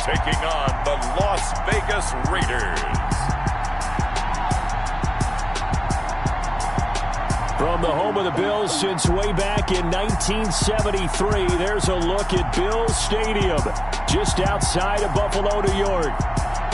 taking on the Las Vegas Raiders. From the home of the Bills since way back in 1973, there's a look at Bills Stadium, just outside of Buffalo, New York.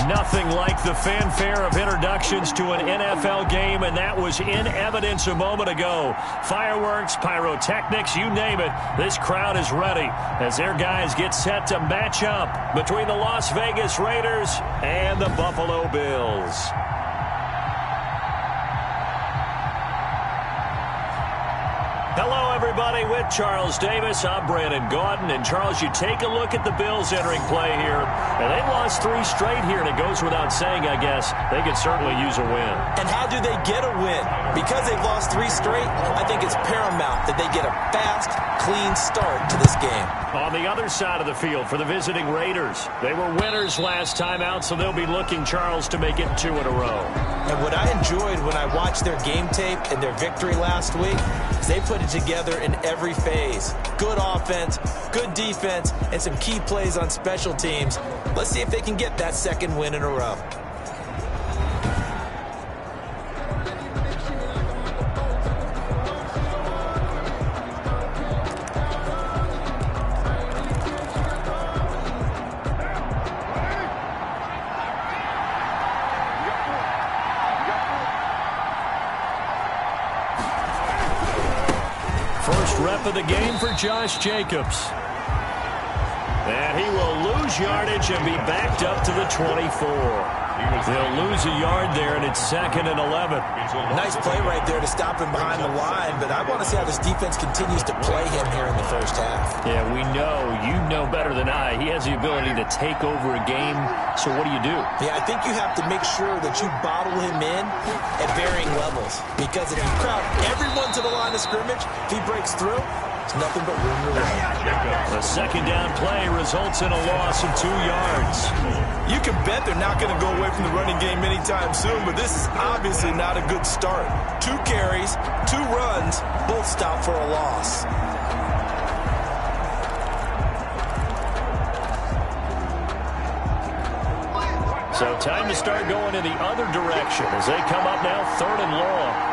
Nothing like the fanfare of introductions to an NFL game, and that was in evidence a moment ago. Fireworks, pyrotechnics, you name it, this crowd is ready as their guys get set to match up between the Las Vegas Raiders and the Buffalo Bills. Hello, everybody. With Charles Davis, I'm Brandon Gaudin. And, Charles, you take a look at the Bills entering play here. And they've lost 3 straight here, and it goes without saying, I guess, they could certainly use a win. And how do they get a win? Because they've lost 3 straight, I think it's paramount that they get a fast, clean start to this game. On the other side of the field for the visiting Raiders, they were winners last time out, so they'll be looking, Charles, to make it 2 in a row. And what I enjoyed when I watched their game tape and their victory last week is they put it together in every phase. Good offense, good defense, and some key plays on special teams. Let's see if they can get that 2nd win in a row. First rep of the game for Josh Jacobs. And he will lose yardage and be backed up to the 24. They'll lose a yard there, and it's 2nd and 11. Nice play right there to stop him behind the line, but I want to see how this defense continues to play him here in the first half. Yeah, we know. You know better than I. He has the ability to take over a game, so what do you do? Yeah, I think you have to make sure that you bottle him in at varying levels, because if you crowd everyone to the line of scrimmage, if he breaks through, it's nothing but room to run. The 2nd down play results in a loss of 2 yards. You can bet they're not going to go away from the running game anytime soon, but this is obviously not a good start. 2 carries, 2 runs, both stop for a loss. So time to start going in the other direction as they come up now 3rd and long.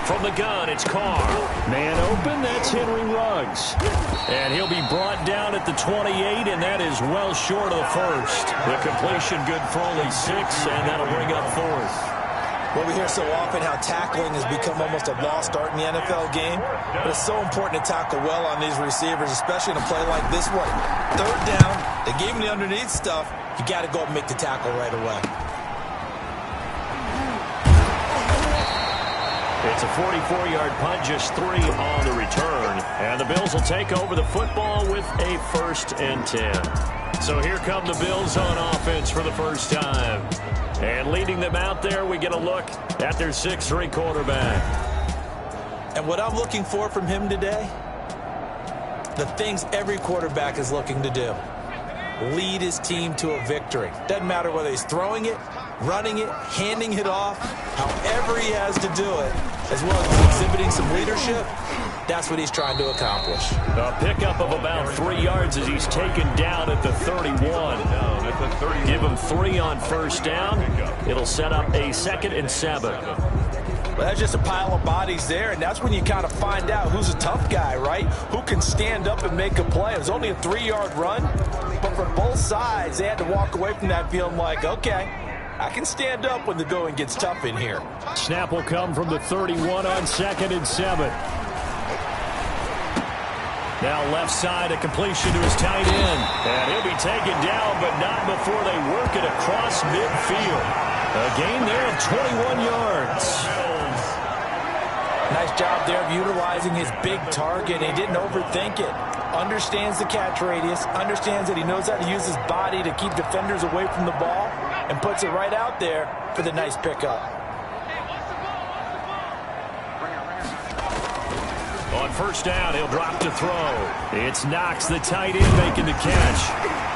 From the gun, it's Carr. Man open, that's Henry Ruggs. And he'll be brought down at the 28, and that is well short of the first. The completion good for only 6, and that'll bring up 4th. Well, we hear so often how tackling has become almost a lost art in the NFL game, but it's so important to tackle well on these receivers, especially in a play like this one. 3rd down, they gave him the underneath stuff. You got to go and make the tackle right away. It's a 44-yard punt, just 3 on the return. And the Bills will take over the football with a 1st and 10. So here come the Bills on offense for the first time. And leading them out there, we get a look at their 6'3" quarterback. And what I'm looking for from him today, the things every quarterback is looking to do. Lead his team to a victory. Doesn't matter whether he's throwing it, running it, handing it off, however he has to do it, as well as exhibiting some leadership, that's what he's trying to accomplish. A pickup of about 3 yards as he's taken down at the 31. Give him 3 on 1st down. It'll set up a 2nd and 7. Well, that's just a pile of bodies there, and that's when you kind of find out who's a tough guy, right? Who can stand up and make a play. It was only a 3-yard run, but for both sides, they had to walk away from that feeling like, okay, I can stand up when the going gets tough in here. Snap will come from the 31 on 2nd and 7. Now left side, a completion to his tight end. And he'll be taken down, but not before they work it across midfield. A gain there of 21 yards. Nice job there of utilizing his big target. He didn't overthink it. Understands the catch radius, understands that he knows how to use his body to keep defenders away from the ball, and puts it right out there for the nice pickup. On 1st down, he'll drop to throw. It's Knox, the tight end, making the catch.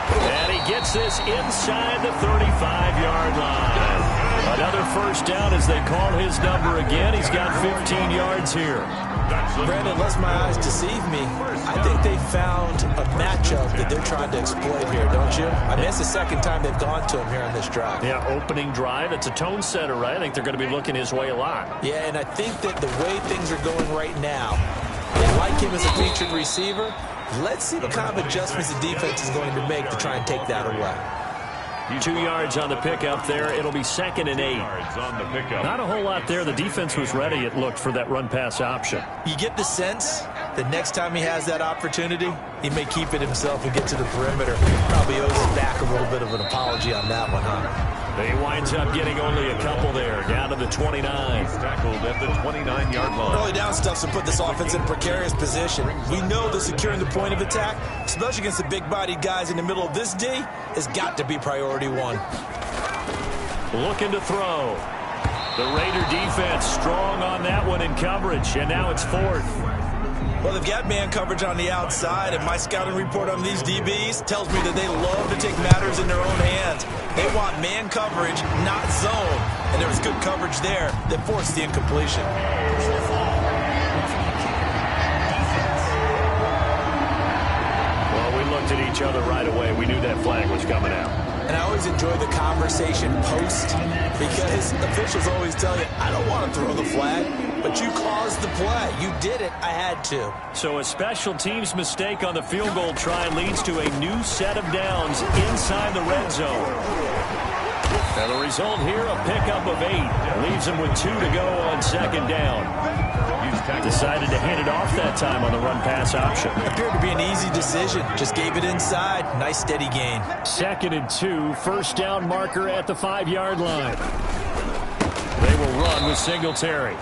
And he gets this inside the 35-yard line. Another 1st down as they call his number again. He's got 15 yards here. Brandon, unless my eyes deceive me, I think they found a matchup that they're trying to exploit here, don't you? I mean, it's the second time they've gone to him here on this drive. Yeah, opening drive. It's a tone setter, right? I think they're going to be looking his way a lot. Yeah, and I think that the way things are going right now, they like him as a featured receiver. Let's see what kind of adjustments the defense is going to make to try and take that away. 2 yards on the pickup there. It'll be 2nd and 8. Not a whole lot there. The defense was ready, it looked, for that run-pass option. You get the sense that next time he has that opportunity, he may keep it himself and get to the perimeter. Probably owes us back a little bit of an apology on that one, huh? He winds up getting only a couple there, down to the 29. Tackled at the 29-yard line. Early down stuff's to put this offense in a precarious position. We know that securing the point of attack, especially against the big-bodied guys in the middle of this D, has got to be priority one. Looking to throw. The Raider defense strong on that one in coverage, and now it's 4th. Well, they've got man coverage on the outside, and my scouting report on these DBs tells me that they love to take matters in their own hands. They want man coverage, not zone, and there was good coverage there that forced the incompletion. Well, we looked at each other right away. We knew that flag was coming out. And I always enjoy the conversation post because officials always tell you, I don't want to throw the flag, but you caused the play. You did it. I had to. So a special teams mistake on the field goal try leads to a new set of downs inside the red zone. Now the result here, a pickup of 8. Leaves them with 2 to go on 2nd down. Decided to hand it off that time on the run-pass option. Appeared to be an easy decision. Just gave it inside. Nice steady gain. 2nd and 2. First down marker at the 5-yard line. They will run with Singletary.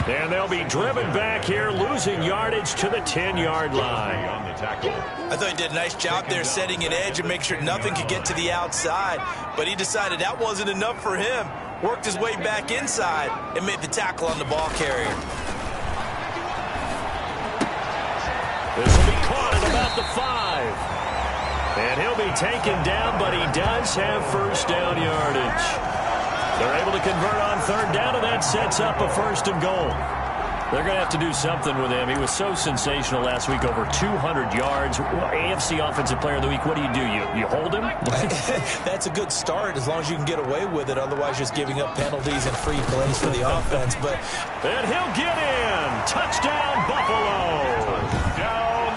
And they'll be driven back here, losing yardage to the 10-yard line. I thought he did a nice job there setting an edge and make sure nothing could get to the outside. But he decided that wasn't enough for him. Worked his way back inside and made the tackle on the ball carrier. This will be caught at about the 5. And he'll be taken down, but he does have first down yardage. They're able to convert on 3rd down, and that sets up a 1st and goal. They're going to have to do something with him. He was so sensational last week, over 200 yards. AFC Offensive Player of the Week, what do? You hold him? That's a good start as long as you can get away with it. Otherwise, just giving up penalties and free plays for the offense. And he'll get in. Touchdown, Buffalo.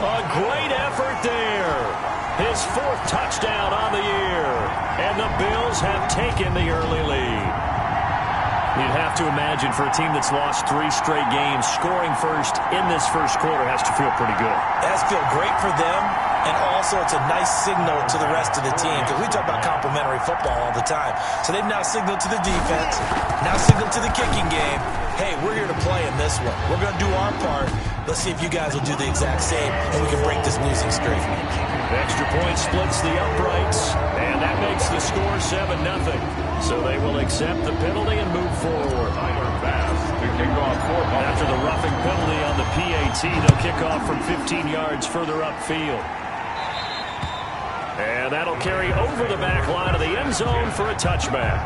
A great effort there. His 4th touchdown on the year. And the Bills have taken the early lead. You'd have to imagine for a team that's lost 3 straight games, scoring first in this first quarter has to feel pretty good. It has to feel great for them, and also it's a nice signal to the rest of the team, because we talk about complimentary football all the time. So they've now signaled to the defense, now signaled to the kicking game, hey, we're here to play in this one. We're going to do our part. Let's see if you guys will do the exact same, and we can break this losing streak. Extra point splits the uprights, and that makes the score 7-0. So they will accept the penalty and move forward. After the roughing penalty on the PAT, they'll kick off from 15 yards further upfield. And that'll carry over the back line of the end zone for a touchback.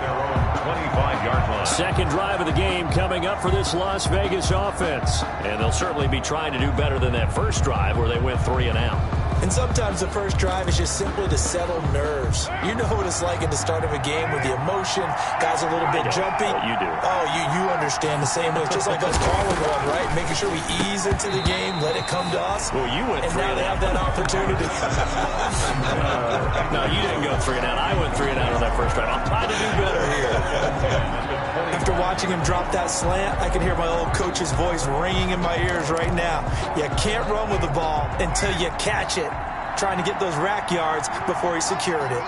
25-yard line. Second drive of the game coming up for this Las Vegas offense. And they'll certainly be trying to do better than that first drive where they went 3 and out. And sometimes the first drive is just simply to settle nerves. You know what it's like at the start of a game with the emotion. Guys are a little bit jumpy. You do. Oh, you understand the same way. It's just like us calling one, right? Making sure we ease into the game, let it come to us. Well, you went and 3 now and they out. have that opportunity. No, you didn't go 3 and out. I went 3 and out on that first drive. I'm trying to do better here. After watching him drop that slant, I can hear my old coach's voice ringing in my ears right now. You can't run with the ball until you catch it. Trying to get those rack yards before he secured it.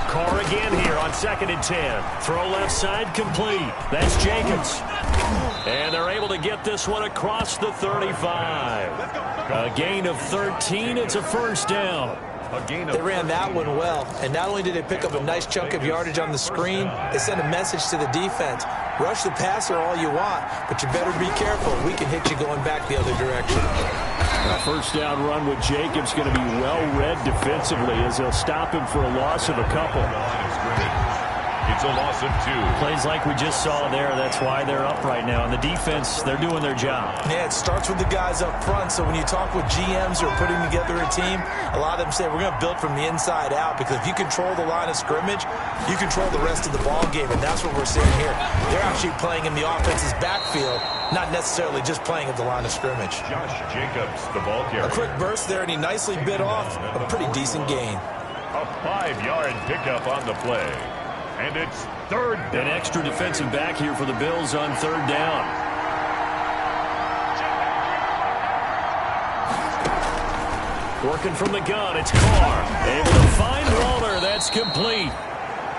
Carr again here on 2nd and 10. Throw left side complete. That's Jacobs. And they're able to get this one across the 35. A gain of 13. It's a first down. They ran that one well, and not only did they pick up a nice chunk of yardage on the screen, they sent a message to the defense. Rush the passer all you want, but you better be careful. We can hit you going back the other direction. A first down run with Jacobs going to be well read defensively as they'll stop him for a loss of a couple. It's a loss of 2. Plays like we just saw there. That's why they're up right now. And the defense, they're doing their job. Yeah, it starts with the guys up front. So when you talk with GMs who are putting together a team, a lot of them say we're going to build from the inside out, because if you control the line of scrimmage, you control the rest of the ball game, and that's what we're seeing here. They're actually playing in the offense's backfield, not necessarily just playing at the line of scrimmage. Josh Jacobs, the ball carrier. A quick burst there, and he nicely bit off a pretty decent gain. A 5-yard pickup on the play. And it's third down. An extra defensive back here for the Bills on third down. Working from the gun, it's Carr. Able to find Waller. That's complete.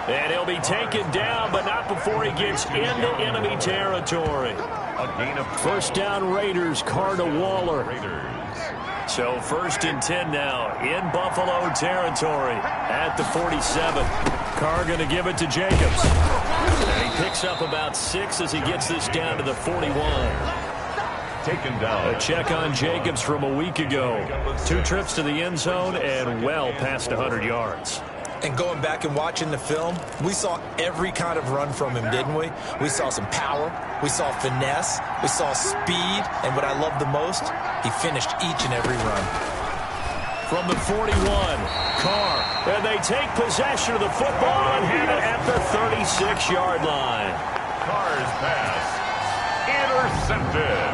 And he'll be taken down, but not before he gets into enemy territory. A gain of 12. First down Raiders, Carr to Waller. Raiders. So 1st and 10 now in Buffalo territory at the 47. Carr going to give it to Jacobs. And he picks up about 6 as he gets this down to the 41. Taken down. A check on Jacobs from a week ago. 2 trips to the end zone and well past 100 yards. And going back and watching the film, we saw every kind of run from him, didn't we? We saw some power, we saw finesse, we saw speed, and what I love the most, he finished each and every run. From the 41, Carr, and they take possession of the football and have it at the 36-yard line. Carr's pass intercepted.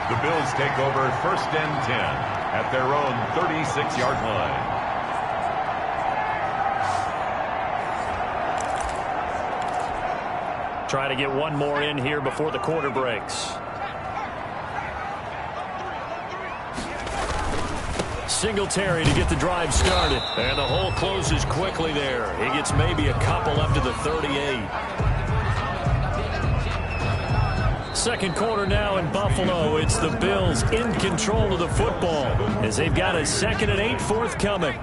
The Bills take over 1st and 10 at their own 36-yard line. Try to get one more in here before the quarter breaks. Singletary to get the drive started. And the hole closes quickly there. He gets maybe a couple up to the 38. Second quarter now in Buffalo. It's the Bills in control of the football as they've got a 2nd and 8 forthcoming.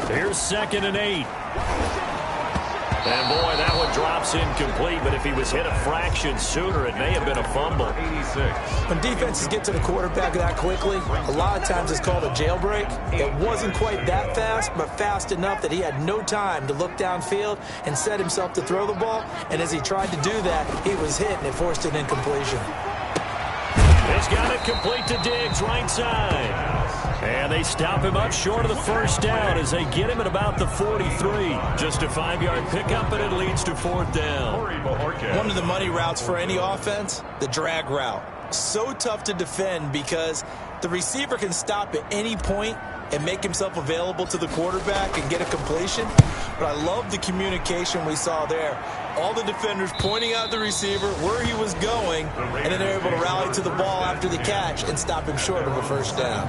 Here's 2nd and 8. And boy, that one drops incomplete, but if he was hit a fraction sooner, it may have been a fumble. 86. When defenses get to the quarterback that quickly, a lot of times it's called a jailbreak. It wasn't quite that fast, but fast enough that he had no time to look downfield and set himself to throw the ball. And as he tried to do that, he was hit, and it forced an incompletion. He's got it complete to Diggs, right side. And they stop him up short of the first down as they get him at about the 43. Just a 5-yard pickup, and it leads to 4th down. One of the money routes for any offense, the drag route. So tough to defend because the receiver can stop at any point and make himself available to the quarterback and get a completion. But I love the communication we saw there. All the defenders pointing out the receiver, where he was going, and then they're able to rally to the ball after the catch and stop him short of a first down.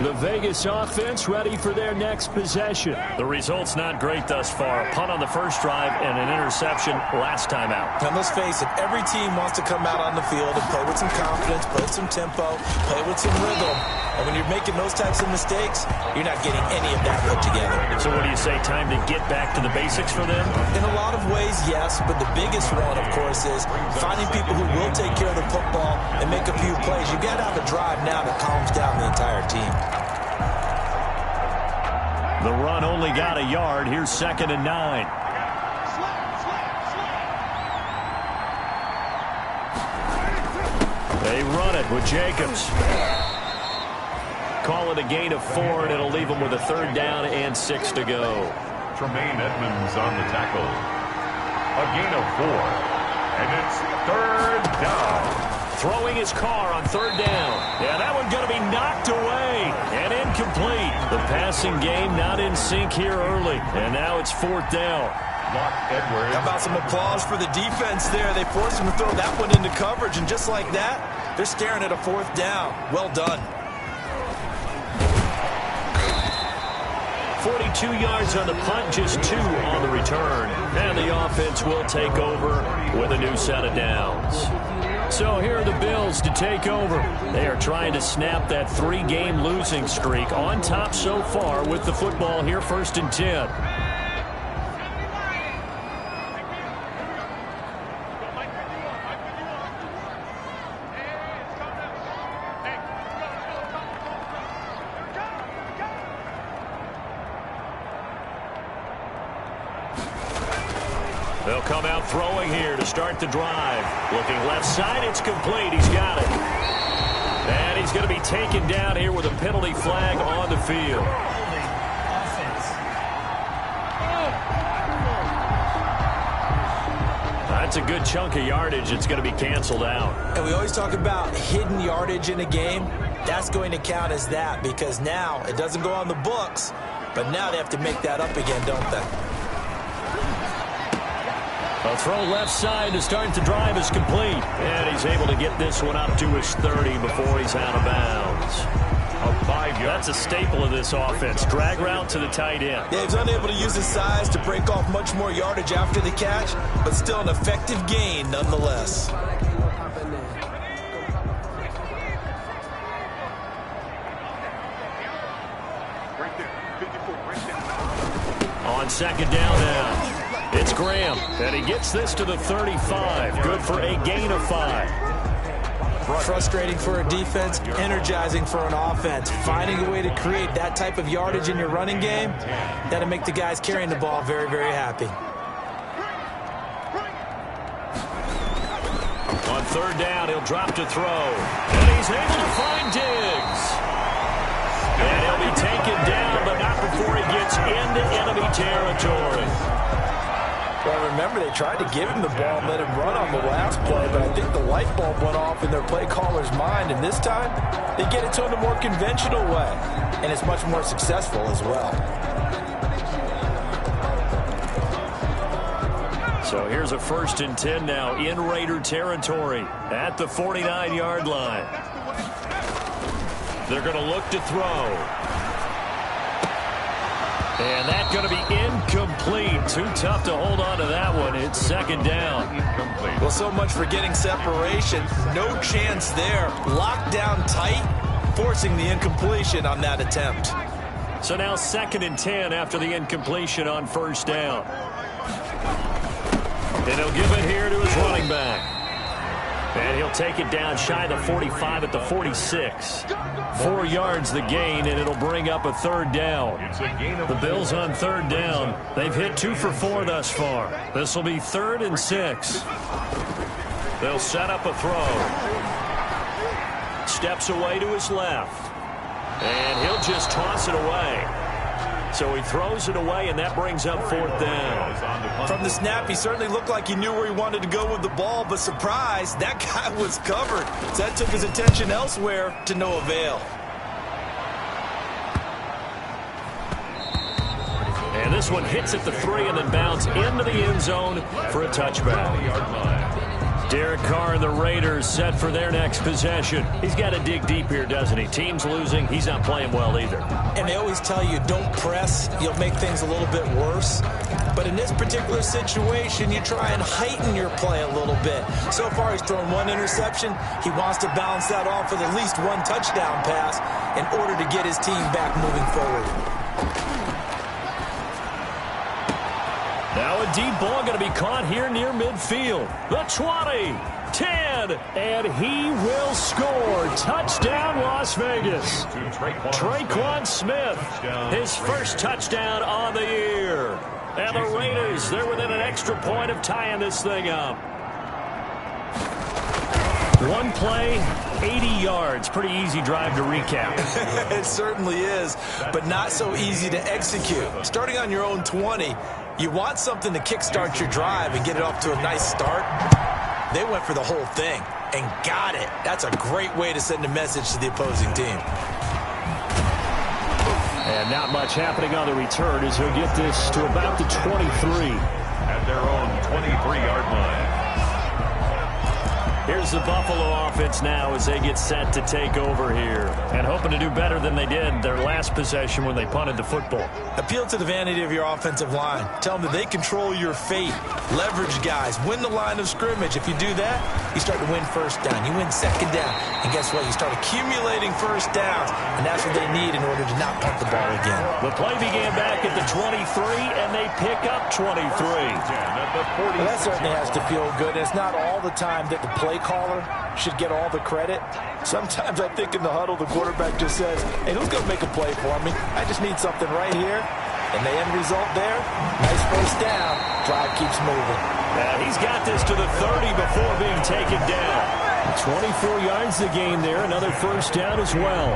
The Vegas offense ready for their next possession. The result's not great thus far. A punt on the first drive and an interception last time out. And let's face it, every team wants to come out on the field and play with some confidence, play with some tempo, play with some rhythm. And when you're making those types of mistakes, you're not getting any of that put together. So what do you say, time to get back to the basics for them? In a lot of ways, yes, but the biggest one, of course, is finding people who will take care of the football and make a few plays. You got to have a drive now that calms down the entire team. The run only got a yard. Here's 2nd and 9. They run it with Jacobs. Call it a gain of 4, and it'll leave them with a 3rd down and 6 to go. Tremaine Edmonds on the tackle. A gain of 4. And it's 3rd down. Throwing his Carr on 3rd down. Yeah, that one's going to be knocked away and incomplete. The passing game not in sync here early, and now it's 4th down. Edwards. How about some applause for the defense there? They forced him to throw that one into coverage, and just like that, they're staring at a 4th down. Well done. 42 yards on the punt, just 2 on the return. And the offense will take over with a new set of downs. So here are the Bills to take over. They are trying to snap that 3-game losing streak, on top so far with the football here, 1st and 10. They'll come out throwing here to start the drive. Looking left side, it's complete. He's got it. And he's going to be taken down here with a penalty flag on the field. That's a good chunk of yardage. It's going to be canceled out. And we always talk about hidden yardage in a game. That's going to count as that because now it doesn't go on the books, but now they have to make that up again, don't they? A throw left side to start the drive is complete. And he's able to get this one up to his 30 before he's out of bounds. A 5-yard. That's a staple of this offense. Drag route to the tight end. Yeah, he's unable to use his size to break off much more yardage after the catch, but still an effective gain nonetheless. On second down now. It's Graham, and he gets this to the 35. Good for a gain of 5. Frustrating for a defense, energizing for an offense. Finding a way to create that type of yardage in your running game, that'll make the guys carrying the ball very, very happy. On third down, he'll drop to throw. And he's able to find Diggs. And he'll be taken down, but not before he gets into enemy territory. Well, remember, they tried to give him the ball and let him run on the last play, but I think the light bulb went off in their play caller's mind, and this time they get it to him the more conventional way, and it's much more successful as well. So here's a 1st and 10 now in Raider territory at the 49-yard line. They're going to look to throw. And that's going to be incomplete. Too tough to hold on to that one. It's second down. Incomplete. Well, so much for getting separation. No chance there. Locked down tight, forcing the incompletion on that attempt. So now 2nd and 10 after the incompletion on 1st down. And he'll give it here to his running back. And he'll take it down shy of the 45 at the 46. 4 yards the gain, and it'll bring up a 3rd down. The Bills on 3rd down. They've hit 2 for 4 thus far. This will be 3rd and 6. They'll set up a throw. Steps away to his left. And he'll just toss it away. So he throws it away, and that brings up 4th down. From the snap, he certainly looked like he knew where he wanted to go with the ball, but surprise, that guy was covered. So that took his attention elsewhere to no avail. And this one hits at the 3 and then bounds into the end zone for a touchback. Derek Carr and the Raiders set for their next possession. He's got to dig deep here, doesn't he? Team's losing. He's not playing well either. And they always tell you, don't press. You'll make things a little bit worse. But in this particular situation, you try and heighten your play a little bit. So far, he's thrown 1 interception. He wants to balance that off with at least 1 touchdown pass in order to get his team back moving forward. Now a deep ball going to be caught here near midfield. The 20, 10, and he will score. Touchdown, Las Vegas. Traquan Smith, his first touchdown on the year. And the Raiders, they're within an extra point of tying this thing up. 1 play, 80 yards. Pretty easy drive to recap. It certainly is, but not so easy to execute. Starting on your own 20, you want something to kickstart your drive and get it off to a nice start. They went for the whole thing and got it. That's a great way to send a message to the opposing team. And not much happening on the return as he'll get this to about the 23. At their own 23-yard line. Here's the Buffalo offense now as they get set to take over here. And hoping to do better than they did their last possession when they punted the football. Appeal to the vanity of your offensive line. Tell them that they control your fate. Leverage guys. Win the line of scrimmage. If you do that, you start to win 1st down. You win 2nd down. And guess what? You start accumulating 1st downs. And that's what they need in order to not punt the ball again. The play began back at the 23, and they pick up 23. Well, that certainly has to feel good. It's not all the time that the play caller should get all the credit. Sometimes I think in the huddle, the quarterback just says, hey, who's going to make a play for me? I just need something right here. And the end result there, nice first down. Drive keeps moving. He's got this to the 30 before being taken down. 24 yards the gain there. Another first down as well.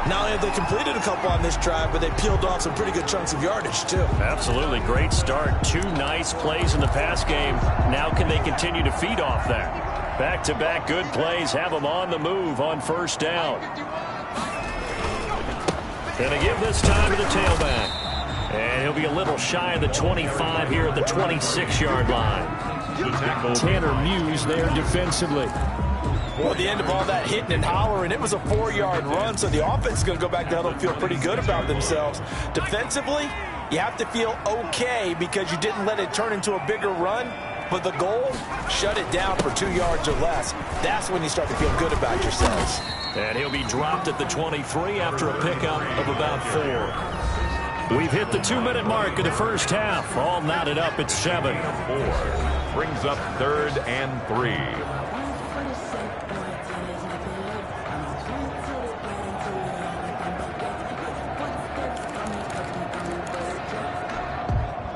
Not only have they completed a couple on this drive, but they peeled off some pretty good chunks of yardage, too. Absolutely. Great start. 2 nice plays in the pass game. Now can they continue to feed off that? Back-to-back good plays have them on the move on first down. Going to give this time to the tailback. And he'll be a little shy of the 25 here at the 26-yard line. Tanner Muse there defensively. Well, at the end of all that hitting and hollering, it was a 4-yard run, so the offense is going to go back down and feel pretty good about themselves. Defensively, you have to feel okay because you didn't let it turn into a bigger run, but the goal, shut it down for 2 yards or less. That's when you start to feel good about yourselves. And he'll be dropped at the 23 after a pickup of about 4. We've hit the 2-minute mark of the first half. All knotted up at 7. 4 brings up 3rd and 3.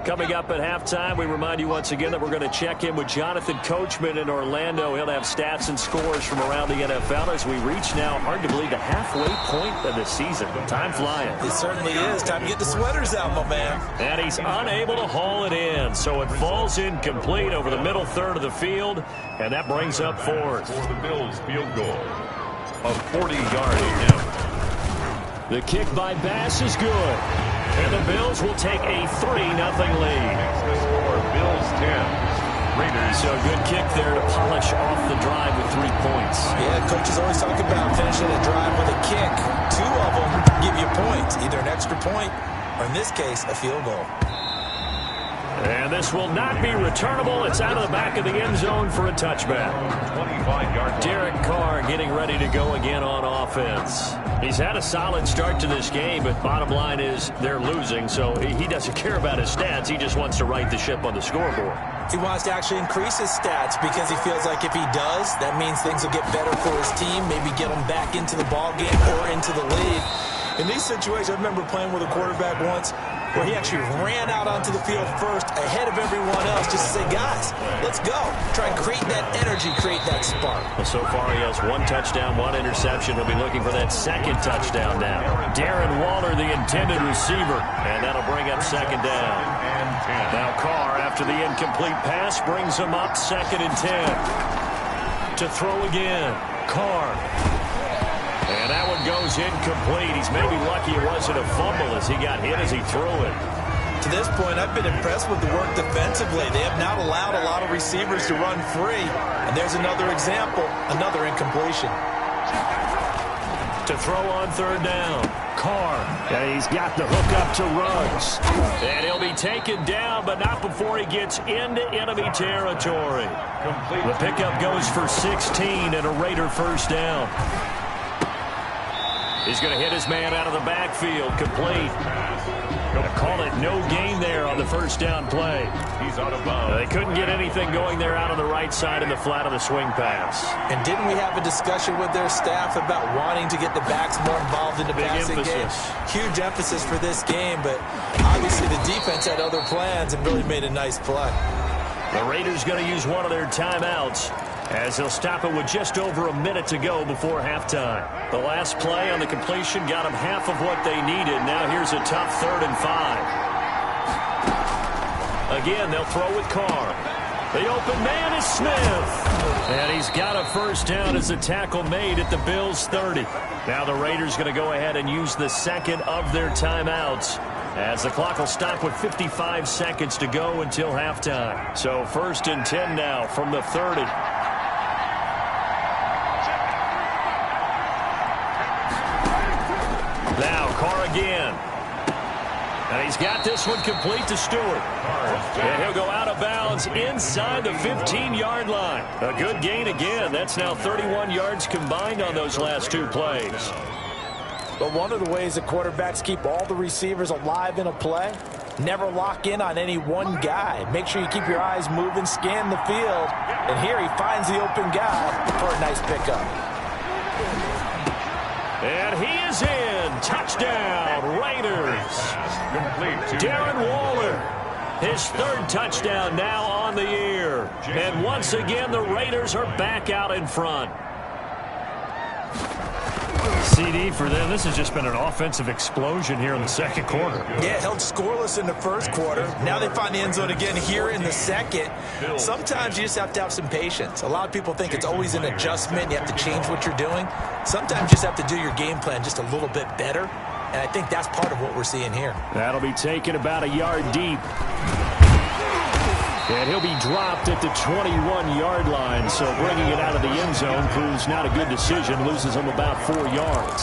Coming up at halftime, we remind you once again that we're going to check in with Jonathan Coachman in Orlando. He'll have stats and scores from around the NFL as we reach now, hard to believe, the halfway point of the season. Time flying. It certainly is. Time to get the sweaters out, my man. And he's unable to haul it in, so it falls incomplete over the middle third of the field, and that brings up 4th. For the Bills, field goal. A 40-yard attempt. The kick by Bass is good. And the Bills will take a 3-0 lead. Score, Bills 10. Raiders. So good kick there to polish off the drive with 3 points. Yeah, coaches always talk about finishing a drive with a kick. 2 of them give you points, either an extra point or, in this case, a field goal. And this will not be returnable. It's out of the back of the end zone for a touchback. 25-yard. Derek Carr getting ready to go again on offense. He's had a solid start to this game, but bottom line is they're losing, so he doesn't care about his stats. He just wants to right the ship on the scoreboard. He wants to actually increase his stats because he feels like if he does, that means things will get better for his team, maybe get him back into the ball game or into the lead. In these situations, I remember playing with a quarterback once where he actually ran out onto the field first ahead of everyone else just to say, guys, let's go. Try and create that energy, create that spark. Well, so far he has 1 touchdown, 1 interception. He'll be looking for that 2nd touchdown now. Darren Waller, the intended receiver, and that'll bring up 2nd down. Now Carr, after the incomplete pass, brings him up 2nd and 10. To throw again, Carr. And that one goes incomplete. He's maybe lucky it wasn't a fumble as he got hit as he threw it. To this point, I've been impressed with the work defensively. They have not allowed a lot of receivers to run free. And there's another example, another incompletion. To throw on 3rd down, Carr. And he's got the hook up to Ruggs. And he'll be taken down, but not before he gets into enemy territory. The pickup goes for 16 and a Raider first down. He's going to hit his man out of the backfield, complete. Going to call it no gain there on the first down play. He's out of bounds. They couldn't get anything going there out on the right side in the flat of the swing pass. And didn't we have a discussion with their staff about wanting to get the backs more involved in the passing game? Huge emphasis for this game, but obviously the defense had other plans and really made a nice play. The Raiders going to use one of their timeouts as they'll stop it with just over a minute to go before halftime. The last play on the completion got them half of what they needed. Now here's a tough 3rd and 5. Again, they'll throw with Carr. The open man is Smith. And he's got a first down as the tackle made at the Bills' 30. Now the Raiders going to go ahead and use the 2nd of their timeouts, as the clock will stop with 55 seconds to go until halftime. So 1st and 10 now from the 30. Now Carr again. And he's got this one complete to Stewart. And he'll go out of bounds inside the 15-yard line. A good gain again. That's now 31 yards combined on those last 2 plays. But one of the ways that quarterbacks keep all the receivers alive in a play, never lock in on any one guy. Make sure you keep your eyes moving, scan the field. And here he finds the open guy for a nice pickup. And he is in. Touchdown, Raiders. Complete to Darren Waller, his third touchdown now on the year. And once again, the Raiders are back out in front. CD for them. This has just been an offensive explosion here in the second quarter. Yeah, held scoreless in the first quarter. Now they find the end zone again here in the second. Sometimes you just have to have some patience. A lot of people think it's always an adjustment. You have to change what you're doing. Sometimes you just have to do your game plan just a little bit better. And I think that's part of what we're seeing here. That'll be taken about a yard deep. And he'll be dropped at the 21-yard line, so bringing it out of the end zone proves not a good decision, loses him about 4 yards.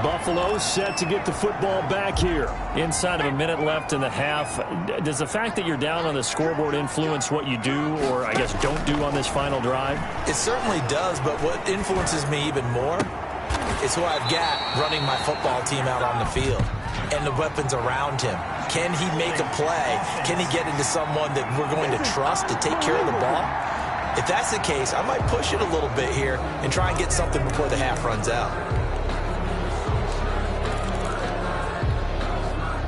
Buffalo set to get the football back here. Inside of a minute left in the half, does the fact that you're down on the scoreboard influence what you do, or I guess don't do on this final drive? It certainly does, but what influences me even more is who I've got running my football team out on the field and the weapons around him. Can he make a play? Can he get into someone that we're going to trust to take care of the ball? If that's the case, I might push it a little bit here and try and get something before the half runs out.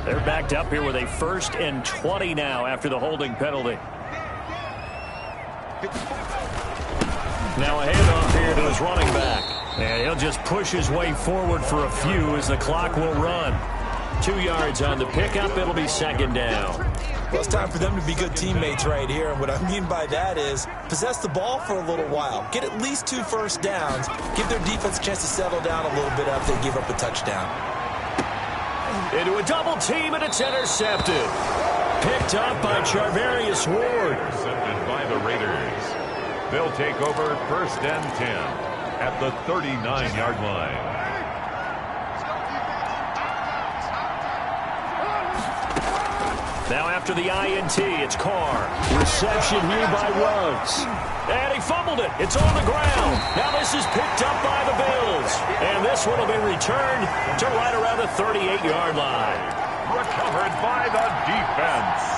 They're backed up here with a 1st and 20 now after the holding penalty. Now a handoff here to his running back. And he'll just push his way forward for a few as the clock will run. 2 yards on the pickup. It'll be 2nd down. Well, it's time for them to be good teammates right here. And what I mean by that is possess the ball for a little while. Get at least 2 first downs. Give their defense a chance to settle down a little bit after they give up a touchdown. Into a double team, and it's intercepted. Picked up by Charvarius Ward. intercepted by the Raiders. They'll take over 1st and 10 at the 39-yard line. Now after the INT, it's Carr. Reception here by Ruggs. And he fumbled it. It's on the ground. Now this is picked up by the Bills. And this one will be returned to right around the 38-yard line. Recovered by the defense.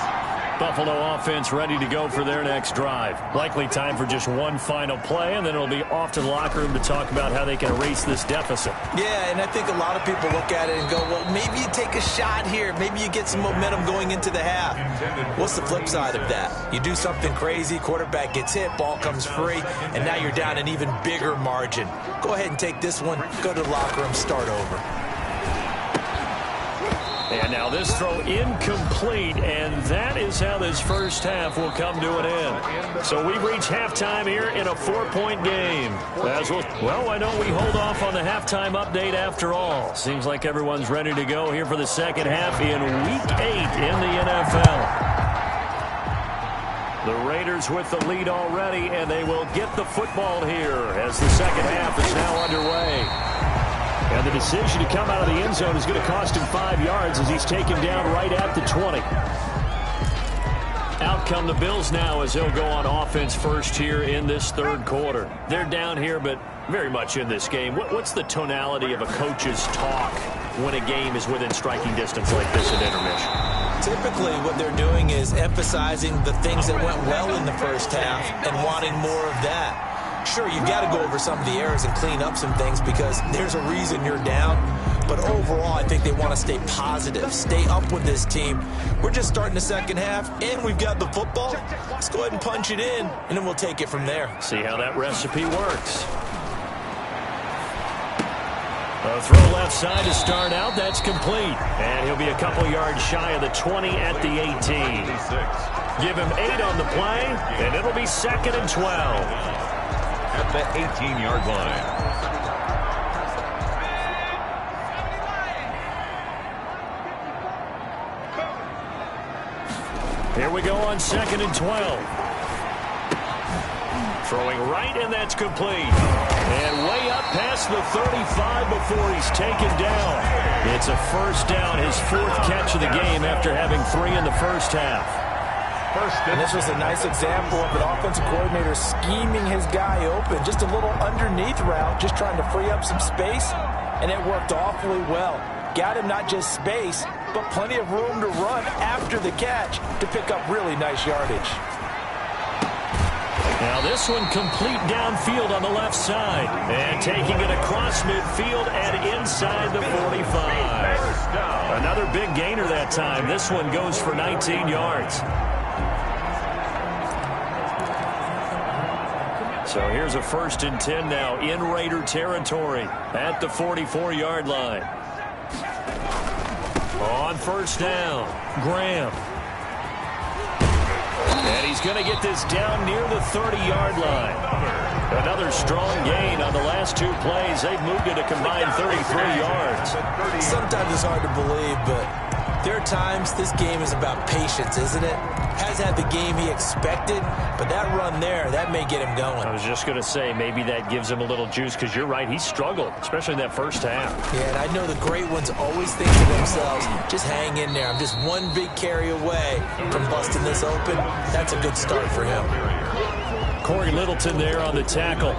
Buffalo offense ready to go for their next drive. Likely time for just one final play, and then it'll be off to the locker room to talk about how they can erase this deficit. Yeah, and I think a lot of people look at it and go, well, maybe you take a shot here. Maybe you get some momentum going into the half. What's the flip side of that? You do something crazy, quarterback gets hit, ball comes free, and now you're down an even bigger margin. Go ahead and take this one, go to the locker room, start over. And now this throw incomplete, and that is how this first half will come to an end. So we've reached halftime here in a 4-point game. Well, why don't we hold off on the halftime update after all? Seems like everyone's ready to go here for the second half in Week 8 in the NFL. The Raiders with the lead already, and they will get the football here as the second half is now underway. And the decision to come out of the end zone is going to cost him 5 yards as he's taken down right at the 20. Out come the Bills now as they'll go on offense first here in this third quarter. They're down here, but very much in this game. What's the tonality of a coach's talk when a game is within striking distance like this at intermission? Typically, what they're doing is emphasizing the things that went well in the first half and wanting more of that. Sure, you've got to go over some of the errors and clean up some things because there's a reason you're down. But overall, I think they want to stay positive, stay up with this team. We're just starting the second half, and we've got the football. Let's go ahead and punch it in, and then we'll take it from there. See how that recipe works. A throw left side to start out. That's complete. And he'll be a couple yards shy of the 20 at the 18. Give him 8 on the play, and it'll be 2nd and 12. At the 18-yard line. Here we go on 2nd and 12. Throwing right, and that's complete. And way up past the 35 before he's taken down. It's a first down, his 4th catch of the game after having 3 in the first half. And this was a nice example of an offensive coordinator scheming his guy open. Just a little underneath route, just trying to free up some space, and it worked awfully well. Got him not just space, but plenty of room to run after the catch to pick up really nice yardage. Now this one complete downfield on the left side. And taking it across midfield and inside the 45. Another big gainer that time. This one goes for 19 yards. So here's a 1st and 10 now in Raider territory at the 44-yard line. On 1st down, Graham. And he's going to get this down near the 30-yard line. Another strong gain on the last 2 plays. They've moved it a combined 33 yards. Sometimes it's hard to believe, but there are times this game is about patience, isn't it? Hasn't had the game he expected, but that run there, that may get him going. I was just going to say, maybe that gives him a little juice, because you're right, he struggled, especially in that first half. Yeah, and I know the great ones always think to themselves, just hang in there. I'm just one big carry away from busting this open. That's a good start for him. Corey Littleton there on the tackle.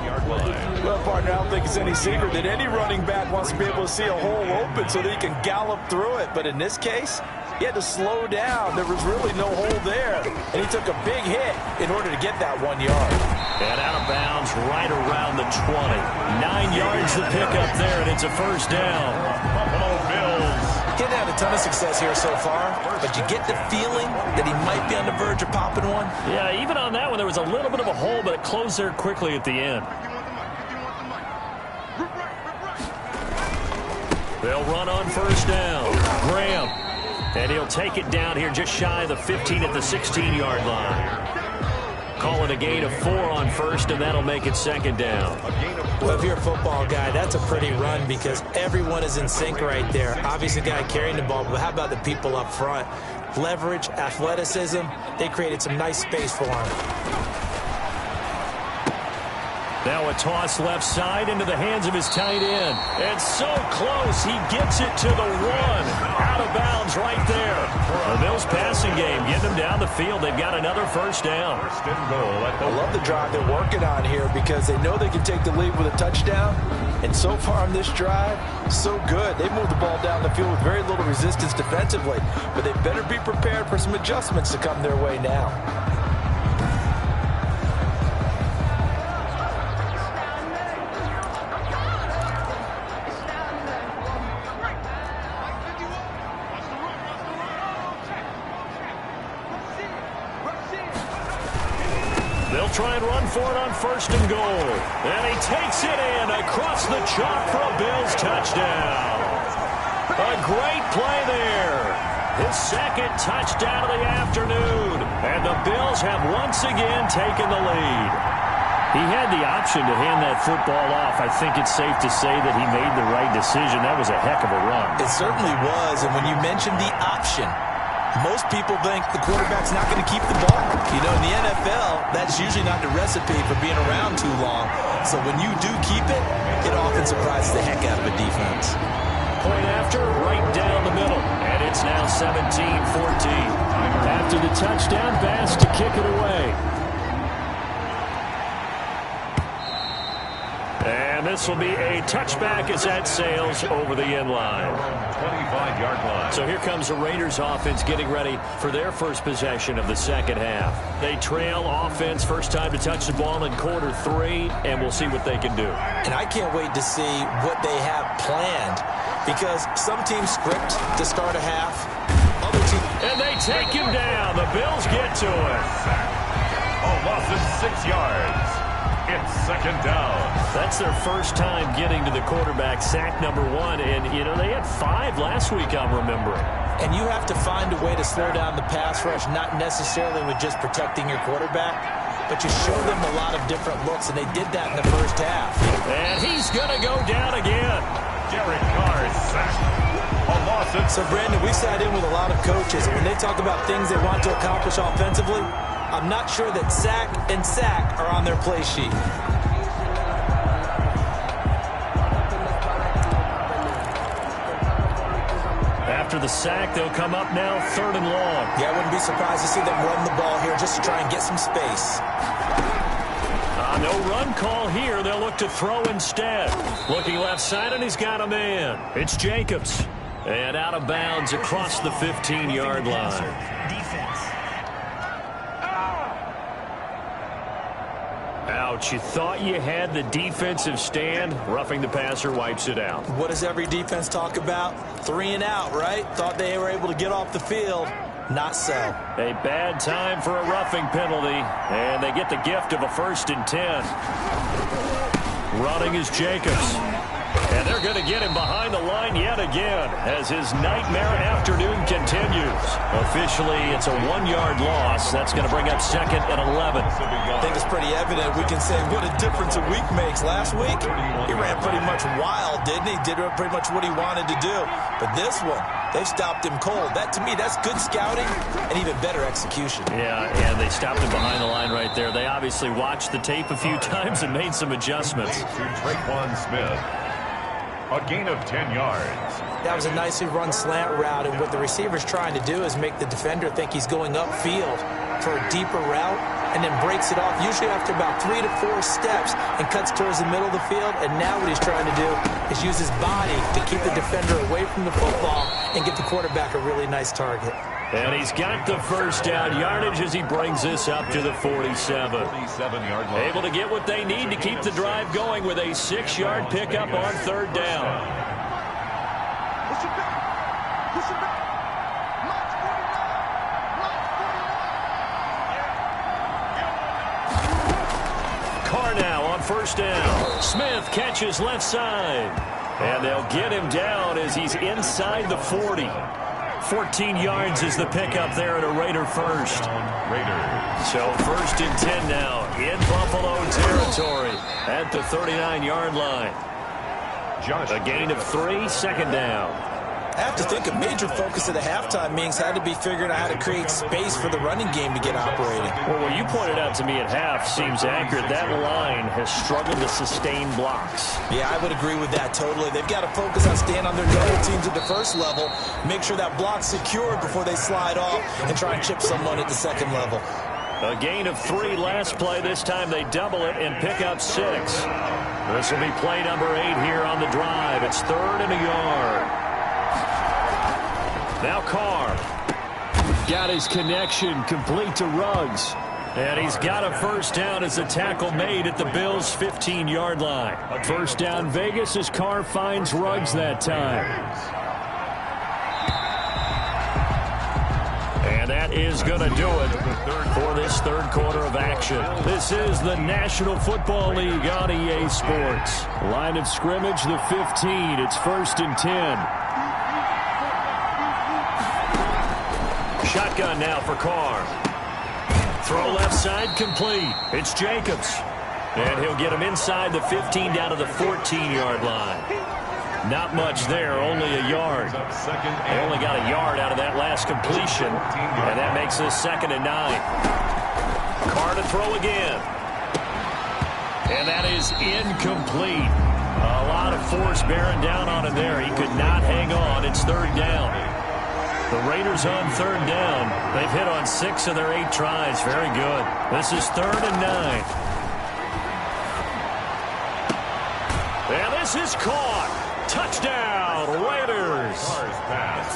Well, partner, I don't think it's any secret that any running back wants to be able to see a hole open so that he can gallop through it. But in this case, he had to slow down. There was really no hole there. And he took a big hit in order to get that 1 yard. And out of bounds right around the 20. 9 yards to pick up there, and it's a 1st down. Buffalo Bills. He's had a ton of success here so far, but you get the feeling that he might be on the verge of popping one. Yeah, even on that one, there was a little bit of a hole, but it closed there quickly at the end. They'll run on 1st down. Graham. And he'll take it down here just shy of the 15 at the 16-yard line. Call it a gain of 4 on 1st, and that'll make it 2nd down. Well, if you're a football guy, that's a pretty run because everyone is in sync right there. Obviously, the guy carrying the ball, but how about the people up front? Leverage, athleticism, they created some nice space for him. Now a toss left side into the hands of his tight end. And so close, he gets it to the 1. Out of bounds right there. The Bills passing game, getting them down the field. They've got another 1st down. I love the drive they're working on here because they know they can take the lead with a touchdown. And so far on this drive, so good. They moved the ball down the field with very little resistance defensively. But they better be prepared for some adjustments to come their way now. Try and run for it on 1st and goal. And he takes it in across the chalk for a Bills touchdown. A great play there. His 2nd touchdown of the afternoon. And the Bills have once again taken the lead. He had the option to hand that football off. I think it's safe to say that he made the right decision. That was a heck of a run. It certainly was. And when you mentioned the option, most people think the quarterback's not going to keep the ball. You know, in the NFL, that's usually not the recipe for being around too long. So when you do keep it, it often surprises the heck out of a defense. Point after, right down the middle. And it's now 17-14. After the touchdown pass to kick it away. And this will be a touchback as that sails over the end line. 25-yard line. So here comes the Raiders offense getting ready for their first possession of the 2nd half. They trail offense, first time to touch the ball in quarter 3, and we'll see what they can do. And I can't wait to see what they have planned because some teams script to start a half. Other teams... And they take him down. The Bills get to it. A loss of 6 yards. It's 2nd down. That's their first time getting to the quarterback, sack number 1. And, you know, they had 5 last week, I'm remembering. And you have to find a way to slow down the pass rush, not necessarily with just protecting your quarterback, but you show them a lot of different looks, and they did that in the first half. And he's going to go down again. Derek Carr sacked. A loss of... So, Brandon, we sat in with a lot of coaches, and when they talk about things they want to accomplish offensively, I'm not sure that sack and sack are on their play sheet. After the sack, they'll come up now 3rd and long. Yeah, I wouldn't be surprised to see them run the ball here just to try and get some space. No run call here. They'll look to throw instead. Looking left side, and he's got a man. It's Jacobs. And out of bounds across the 15-yard line. Ouch, you thought you had the defensive stand. Roughing the passer wipes it out. What does every defense talk about? 3 and out, right? Thought they were able to get off the field. Not so. A bad time for a roughing penalty, and they get the gift of a 1st and 10. Running is Jacobs. And they're going to get him behind the line yet again as his nightmare afternoon continues. Officially, it's a 1-yard loss. That's going to bring up 2nd and 11. I think it's pretty evident. We can say what a difference a week makes. Last week, he ran pretty much wild, didn't he? Did pretty much what he wanted to do. But this one, they've stopped him cold. That, to me, that's good scouting and even better execution. Yeah, and they stopped him behind the line right there. They obviously watched the tape a few times and made some adjustments. To Traquan Smith. A gain of 10 yards. That was a nicely run slant route, and what the receiver's trying to do is make the defender think he's going upfield for a deeper route, and then breaks it off, usually after about 3 to 4 steps, and cuts towards the middle of the field. And now what he's trying to do is use his body to keep the defender away from the football and get the quarterback a really nice target. And he's got the 1st down yardage as he brings this up to the 47. 47-yard line. Able to get what they need to keep the drive going with a 6-yard pickup on 3rd down. Carr now on 1st down. Smith catches left side. And they'll get him down as he's inside the 40. 14 yards is the pickup there at a Raider 1st. Raiders. So 1st and 10 now in Buffalo territory at the 39-yard line. A gain of 3, 2nd down. I have to think a major focus of the halftime meetings had to be figuring out how to create space for the running game to get operating. Well, what you pointed out to me at half seems accurate. That line has struggled to sustain blocks. Yeah, I would agree with that totally. They've got to focus on staying on their double teams at the 1st level, make sure that block's secured before they slide off, and try and chip someone at the 2nd level. A gain of 3 last play. This time they double it and pick up 6. This will be play number 8 here on the drive. It's 3rd and a yard. Now Carr. Got his connection complete to Ruggs. And he's got a 1st down as a tackle made at the Bills' 15-yard line. 1st down Vegas as Carr finds Ruggs that time. And that is going to do it for this 3rd quarter of action. This is the National Football League on EA Sports. Line of scrimmage, the 15. It's 1st and 10. Shotgun now for Carr. Throw left side complete. It's Jacobs. And he'll get him inside the 15 down to the 14-yard line. Not much there, only a yard. They only got a yard out of that last completion. And that makes this 2nd and 9. Carr to throw again. And that is incomplete. A lot of force bearing down on him there. He could not hang on. It's 3rd down. The Raiders on 3rd down. They've hit on 6 of their 8 tries. Very good. This is 3rd and 9. And this is caught. Touchdown, Raiders.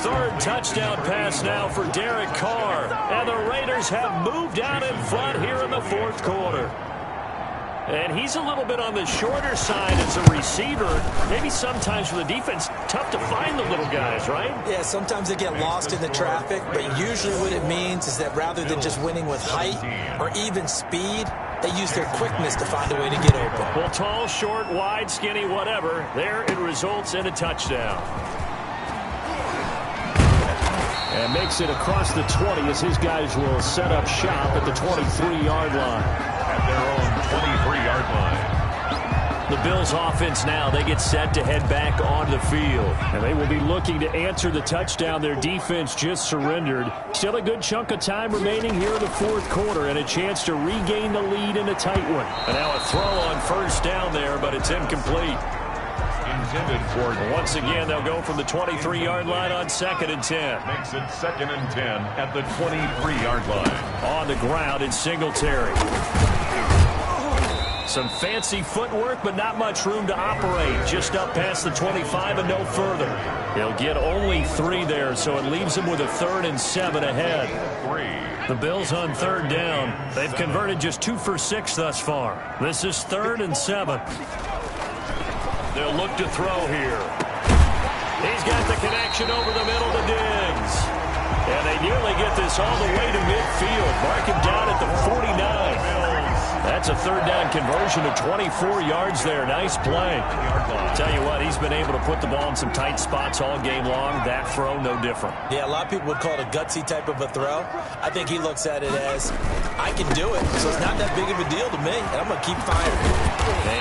3rd touchdown pass now for Derek Carr. And the Raiders have moved out in front here in the 4th quarter. And he's a little bit on the shorter side as a receiver. Maybe sometimes for the defense, tough to find the little guys, right? Yeah, sometimes they get lost in the traffic, but usually what it means is that rather than just winning with height or even speed, they use their quickness to find a way to get open. Well, tall, short, wide, skinny, whatever, there it results in a touchdown. And makes it across the 20 as his guys will set up shop at the 23-yard line. At their own 23-yard line. The Bills offense now, they get set to head back onto the field. And they will be looking to answer the touchdown their defense just surrendered. Still a good chunk of time remaining here in the 4th quarter and a chance to regain the lead in a tight one. And now a throw on 1st down there, but it's incomplete. Intended for. Once again, they'll go from the 23-yard line on 2nd and 10. Makes it 2nd and 10 at the 23-yard line. On the ground, it's Singletary. Some fancy footwork, but not much room to operate. Just up past the 25 and no further. He'll get only 3 there, so it leaves him with a 3rd and 7 ahead. The Bills on 3rd down. They've converted just 2 for 6 thus far. This is 3rd and 7. They'll look to throw here. He's got the connection over the middle to Diggs. And they nearly get this all the way to midfield. Mark him down at the 49. That's a 3rd down conversion of 24 yards there. Nice play. Tell you what, he's been able to put the ball in some tight spots all game long. That throw, no different. Yeah, a lot of people would call it a gutsy type of a throw. I think he looks at it as, I can do it, so it's not that big of a deal to me, and I'm going to keep firing.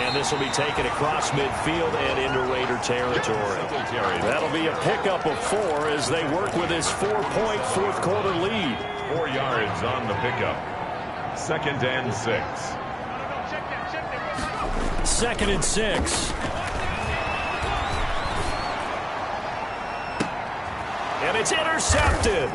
And this will be taken across midfield and into Raider territory. That'll be a pickup of 4 as they work with his 4-point fourth-quarter lead. 4 yards on the pickup. 2nd and 6. 2nd and 6. And it's intercepted.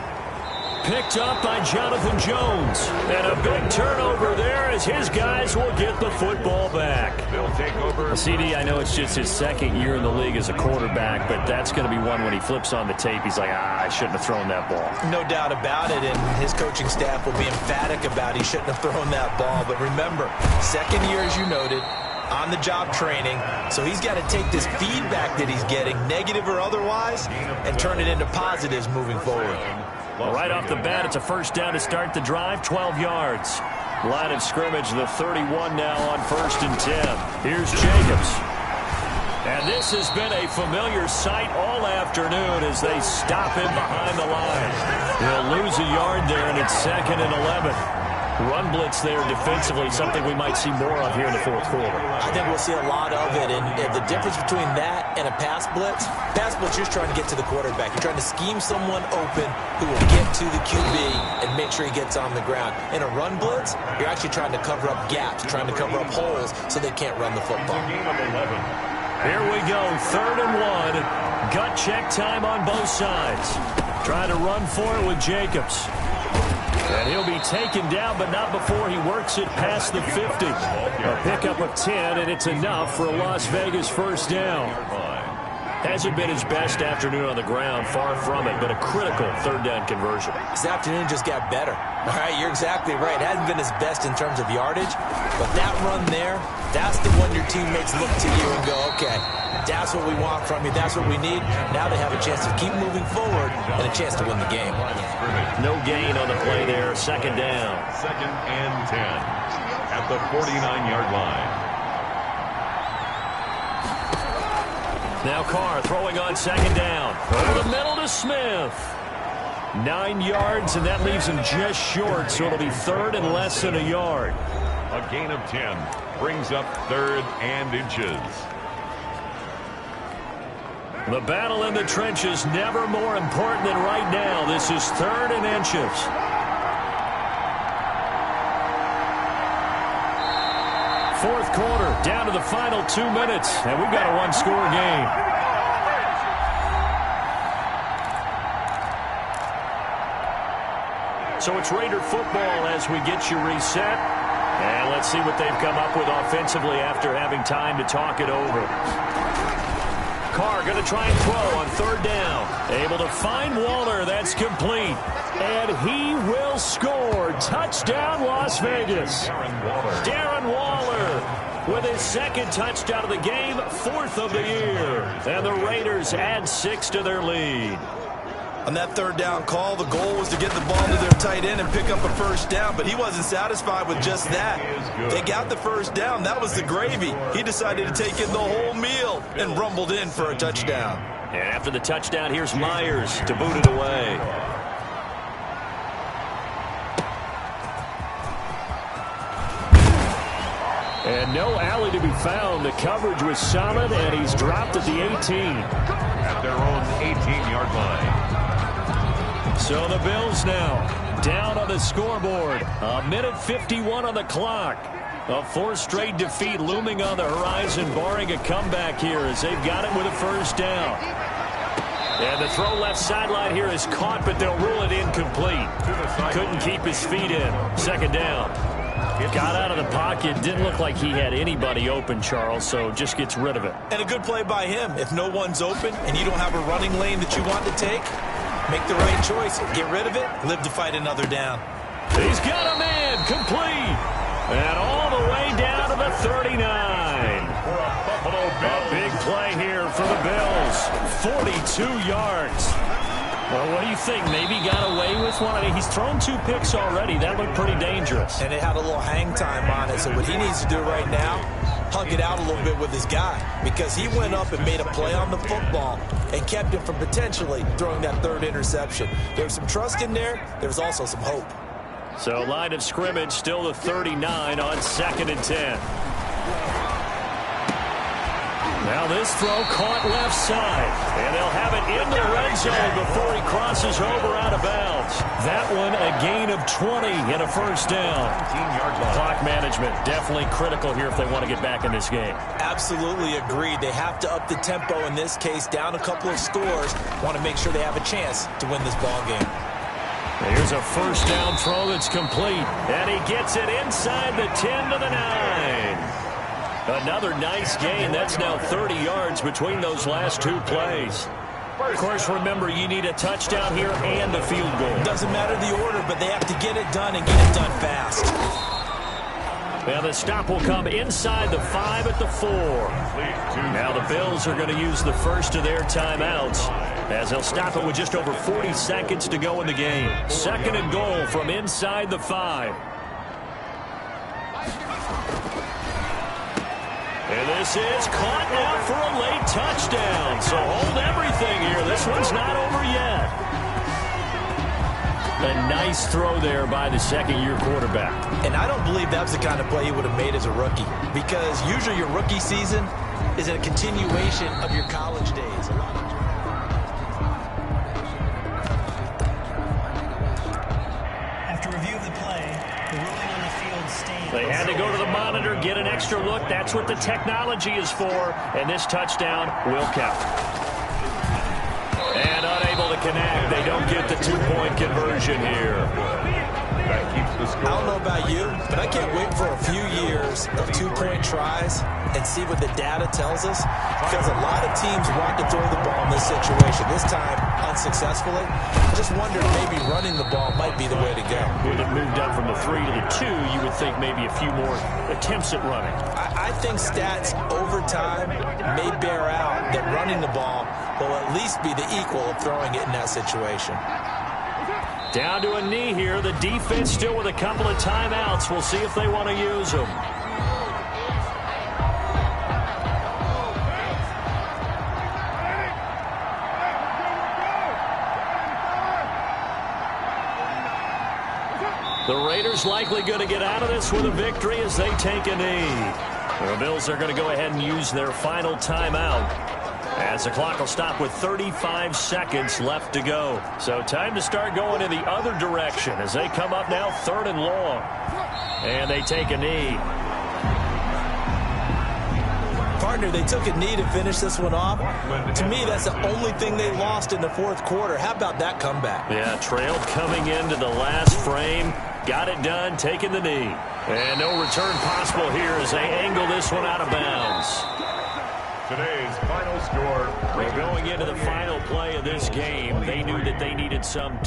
Picked up by Jonathan Jones. And a big turnover there as his guys will get the football back. They'll take over. CD, I know it's just his 2nd year in the league as a quarterback, but that's going to be one when he flips on the tape. He's like, I shouldn't have thrown that ball. No doubt about it, and his coaching staff will be emphatic about he shouldn't have thrown that ball. But remember, 2nd year, as you noted, on-the-job training, so he's got to take this feedback that he's getting, negative or otherwise, and turn it into positives moving forward. Well, right off the bat, it's a 1st down to start the drive, 12 yards. Line of scrimmage, the 31 now on 1st and 10. Here's Jacobs. And this has been a familiar sight all afternoon as they stop him behind the line. He'll lose a yard there, and it's 2nd and 11. Run blitz there defensively, something we might see more of here in the 4th quarter. I think we'll see a lot of it, and the difference between that and a pass blitz, you're just trying to get to the quarterback. You're trying to scheme someone open who will get to the QB and make sure he gets on the ground. In a run blitz, you're actually trying to cover up gaps, trying to cover up holes so they can't run the football. Here we go, 3rd and 1. Gut check time on both sides. Trying to run for it with Jacobs. And he'll be taken down, but not before he works it past the 50. A pickup of 10, and it's enough for a Las Vegas 1st down. Hasn't been his best afternoon on the ground, far from it, but a critical 3rd down conversion. His afternoon just got better. All right, you're exactly right. It hasn't been his best in terms of yardage, but that run there, that's the one your teammates look to you and go, okay, that's what we want from you. That's what we need. Now they have a chance to keep moving forward and a chance to win the game. No gain on the play there. 2nd down. 2nd and 10 at the 49-yard line. Now Carr throwing on 2nd down. Over the middle to Smith. 9 yards, and that leaves him just short, so it'll be 3rd and less than a yard. A gain of 10 brings up 3rd and inches. The battle in the trenches never more important than right now. This is 3rd and inches. Fourth quarter, down to the final 2 minutes, and we've got a one-score game. So it's Raider football as we get you reset. And let's see what they've come up with offensively after having time to talk it over. Carr going to try and throw on 3rd down. Able to find Waller. That's complete. And he will score. Touchdown, Las Vegas. Darren Waller with his 2nd touchdown of the game, 4th of the year. And the Raiders add 6 to their lead. On that 3rd down call, the goal was to get the ball to their tight end and pick up a 1st down, but he wasn't satisfied with just that. They got the 1st down. That was the gravy. He decided to take in the whole meal and rumbled in for a touchdown. And after the touchdown, here's Myers to boot it away. And no alley to be found. The coverage was solid, and he's dropped at the 18. At their own 18-yard line. So the Bills now down on the scoreboard. 1:51 on the clock. A 4th straight defeat looming on the horizon, barring a comeback here as they've got it with a 1st down. And the throw left sideline here is caught, but they'll rule it incomplete. Couldn't keep his feet in. 2nd down. Got out of the pocket. Didn't look like he had anybody open, Charles, so just gets rid of it. And a good play by him. If no one's open and you don't have a running lane that you want to take, make the right choice. Get rid of it. Live to fight another down. He's got a man. Complete. And all the way down to the 39. A big play here for the Bills. 42 yards. Well, what do you think? Maybe got away with one? I mean, he's thrown 2 picks already. That looked pretty dangerous. And it had a little hang time on it. So what he needs to do right now, hug it out a little bit with his guy. Because he went up and made a play on the football and kept him from potentially throwing that 3rd interception. There was some trust in there. There was also some hope. So line of scrimmage still the 39 on 2nd and 10. Now this throw caught left side. And they'll have it in the red zone before he crosses over out of bounds. That one a gain of 20 and a first down. Clock management definitely critical here if they want to get back in this game. Absolutely agreed. They have to up the tempo in this case, down a couple of scores. Want to make sure they have a chance to win this ball game. Here's a first down throw that's complete. And he gets it inside the 10 to the 9. Another nice gain. That's now 30 yards between those last 2 plays. Of course, remember, you need a touchdown here and a field goal. Doesn't matter the order, but they have to get it done and get it done fast. Now the stop will come inside the 5 at the 4. Now the Bills are going to use the first of their timeouts as they'll stop it with just over 40 seconds to go in the game. 2nd and goal from inside the 5. And this is caught now for a late touchdown. So hold everything here. This one's not over yet. A nice throw there by the 2nd-year quarterback. And I don't believe that was the kind of play he would have made as a rookie. Because usually your rookie season is a continuation of your college days. After review of the play, the ruling on the field stands. They had to go to the monitor, get an extra look. That's what the technology is for. And this touchdown will count. And unable to connect. They don't get the 2-point conversion here. That keeps the score. I don't know about you, but I can't wait for a few years of 2-point tries and see what the data tells us. Because a lot of teams want to throw the ball in this situation. This time, unsuccessfully. I just wondered maybe running the ball might be the way to go. When it moved up from the 3 to the 2, you would think maybe a few more attempts at running. I think stats over time may bear out that running the ball will at least be the equal of throwing it in that situation. Down to a knee here. The defense still with a couple of timeouts. We'll see if they want to use them. The Raiders likely going to get out of this with a victory as they take a knee. The Bills are going to go ahead and use their final timeout, as the clock will stop with 35 seconds left to go. So time to start going in the other direction as they come up now 3rd and long. And they take a knee. Partner, they took a knee to finish this one off. To me, that's the only thing they lost in the 4th quarter. How about that comeback? Yeah, trailed coming into the last frame. Got it done, taking the knee. And no return possible here as they angle this one out of bounds. Today's final score. Going into the final play of this game, they knew that they needed some